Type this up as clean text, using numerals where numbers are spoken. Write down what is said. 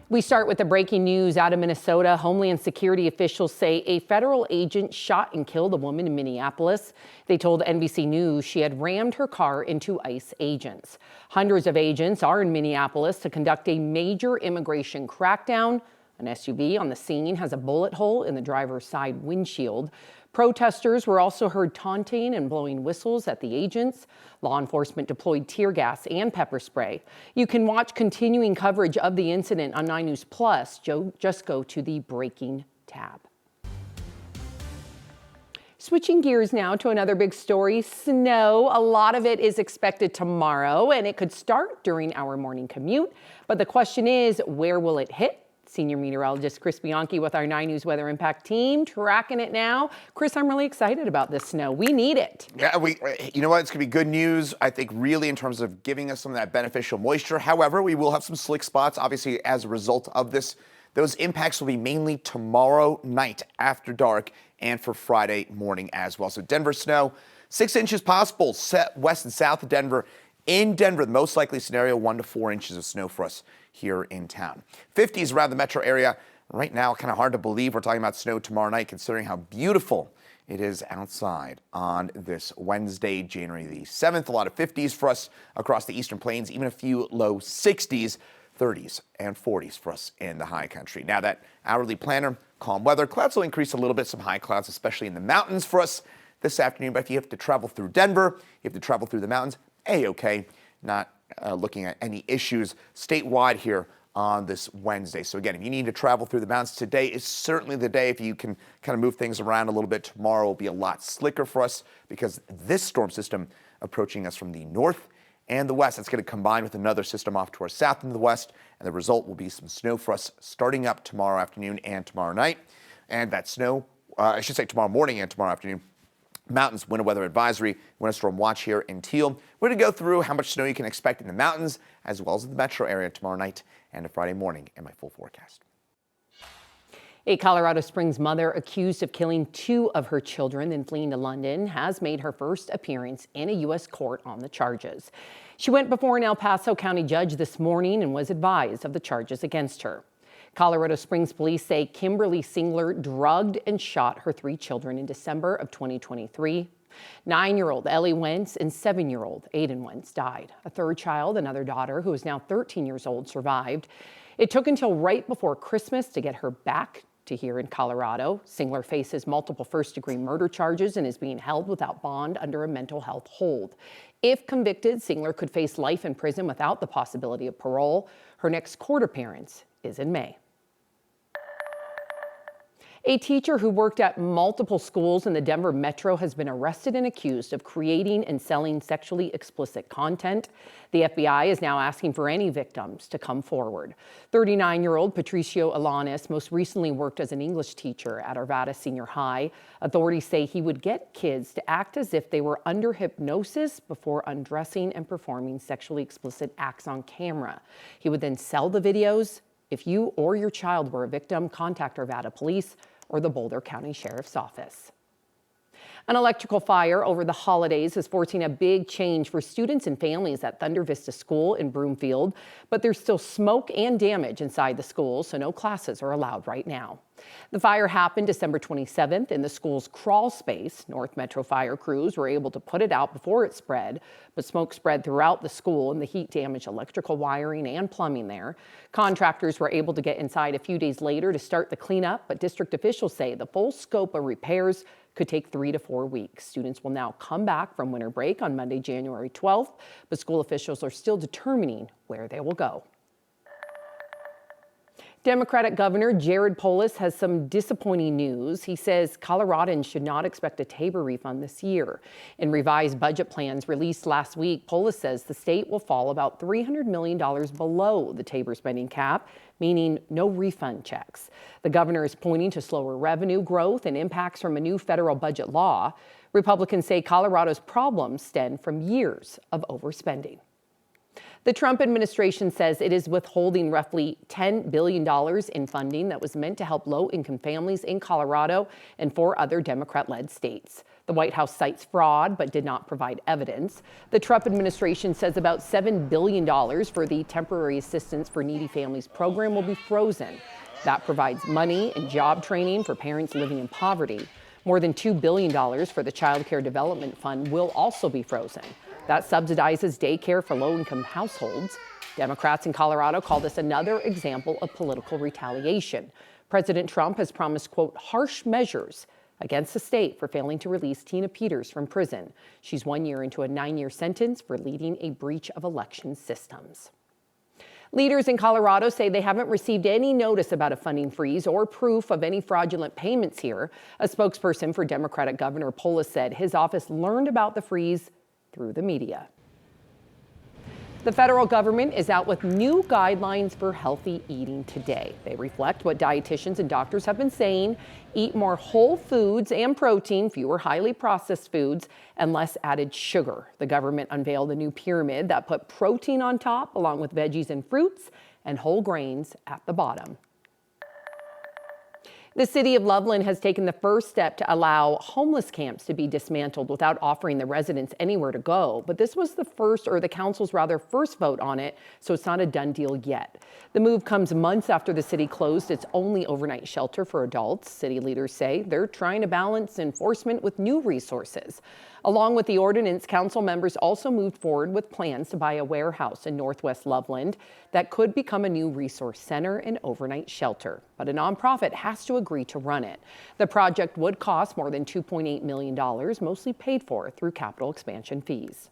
We start with the breaking news out of Minnesota. Homeland Security officials say a federal agent shot and killed a woman in Minneapolis. They told NBC News she had rammed her car into ICE agents. Hundreds of agents are in Minneapolis to conduct a major immigration crackdown. An SUV on the scene has a bullet hole in the driver's side windshield. Protesters were also heard taunting and blowing whistles at the agents. Law enforcement deployed tear gas and pepper spray. You can watch continuing coverage of the incident on 9 News Plus. Just go to the Breaking tab. Switching gears now to another big story, snow. A lot of it is expected tomorrow, and it could start during our morning commute. But the question is, where will it hit? Senior meteorologist Chris Bianchi with our 9 News Weather Impact team tracking it now. Chris, I'm really excited about this snow. We need it. Yeah, you know what? It's going to be good news, I think, really, in terms of giving us some of that beneficial moisture. However, we will have some slick spots, obviously, as a result of this. Those impacts will be mainly tomorrow night after dark and for Friday morning as well. So Denver snow, 6 inches possible, west and south of Denver. In Denver, the most likely scenario, 1 to 4 inches of snow for us here in town. 50s around the metro area. Right now, kind of hard to believe we're talking about snow tomorrow night, considering how beautiful it is outside on this Wednesday, January the 7th. A lot of 50s for us across the eastern plains, even a few low 60s, 30s and 40s for us in the high country. Now that hourly planner, calm weather. Clouds will increase a little bit, some high clouds, especially in the mountains for us this afternoon. But if you have to travel through Denver, you have to travel through the mountains, A-okay. Not looking at any issues statewide here on this Wednesday. So again, if you need to travel through the mountains, today is certainly the day. If you can kind of move things around a little bit, tomorrow will be a lot slicker for us because this storm system approaching us from the north and the west. It's going to combine with another system off to our south and the west, and the result will be some snow for us starting up tomorrow afternoon and tomorrow night. And that snow, I should say tomorrow morning and tomorrow afternoon. Mountains winter weather advisory, winter storm watch here in Teal. We're going to go through how much snow you can expect in the mountains as well as in the metro area tomorrow night and Friday morning in my full forecast. A Colorado Springs mother accused of killing 2 of her children and fleeing to London has made her first appearance in a U.S. court on the charges. She went before an El Paso County judge this morning and was advised of the charges against her. Colorado Springs police say Kimberly Singler drugged and shot her 3 children in December of 2023. 9-year-old Ellie Wentz and 7-year-old Aiden Wentz died. A third child, another daughter who is now 13 years old, survived. It took until right before Christmas to get her back to here in Colorado. Singler faces multiple first-degree murder charges and is being held without bond under a mental health hold. If convicted, Singler could face life in prison without the possibility of parole. Her next court appearance is in May. A teacher who worked at multiple schools in the Denver metro has been arrested and accused of creating and selling sexually explicit content. The FBI is now asking for any victims to come forward. 39-year-old Patricio Alanis most recently worked as an English teacher at Arvada Senior High. Authorities say he would get kids to act as if they were under hypnosis before undressing and performing sexually explicit acts on camera. He would then sell the videos. If you or your child were a victim, contact Arvada Police or the Boulder County Sheriff's Office. An electrical fire over the holidays is forcing a big change for students and families at Thunder Vista School in Broomfield, but there's still smoke and damage inside the school, so no classes are allowed right now. The fire happened December 27th in the school's crawl space. North Metro fire crews were able to put it out before it spread, but smoke spread throughout the school and the heat damaged electrical wiring and plumbing there. Contractors were able to get inside a few days later to start the cleanup, but district officials say the full scope of repairs could take 3 to 4 weeks. Students will now come back from winter break on Monday, January 12th, but school officials are still determining where they will go. Democratic Governor Jared Polis has some disappointing news. He says Coloradans should not expect a Tabor refund this year. In revised budget plans released last week, Polis says the state will fall about $300 million below the Tabor spending cap, meaning no refund checks. The governor is pointing to slower revenue growth and impacts from a new federal budget law. Republicans say Colorado's problems stem from years of overspending. The Trump administration says it is withholding roughly $10 billion in funding that was meant to help low-income families in Colorado and 4 other Democrat-led states. The White House cites fraud but did not provide evidence. The Trump administration says about $7 billion for the Temporary Assistance for Needy Families program will be frozen. That provides money and job training for parents living in poverty. More than $2 billion for the Child Care Development Fund will also be frozen. That subsidizes daycare for low-income households. Democrats in Colorado call this another example of political retaliation. President Trump has promised, quote, harsh measures against the state for failing to release Tina Peters from prison. She's 1 year into a 9-year sentence for leading a breach of election systems. Leaders in Colorado say they haven't received any notice about a funding freeze or proof of any fraudulent payments here. A spokesperson for Democratic Governor Polis said his office learned about the freeze through the media. The federal government is out with new guidelines for healthy eating today. They reflect what dietitians and doctors have been saying: eat more whole foods and protein, fewer highly processed foods, and less added sugar. The government unveiled a new pyramid that put protein on top, along with veggies and fruits, and whole grains at the bottom. The city of Loveland has taken the first step to allow homeless camps to be dismantled without offering the residents anywhere to go. But this was the council's first vote on it, so it's not a done deal yet. The move comes months after the city closed its only overnight shelter for adults. City leaders say they're trying to balance enforcement with new resources. Along with the ordinance, council members also moved forward with plans to buy a warehouse in Northwest Loveland that could become a new resource center and overnight shelter. But a nonprofit has to agree to run it. The project would cost more than $2.8 million, mostly paid for through capital expansion fees.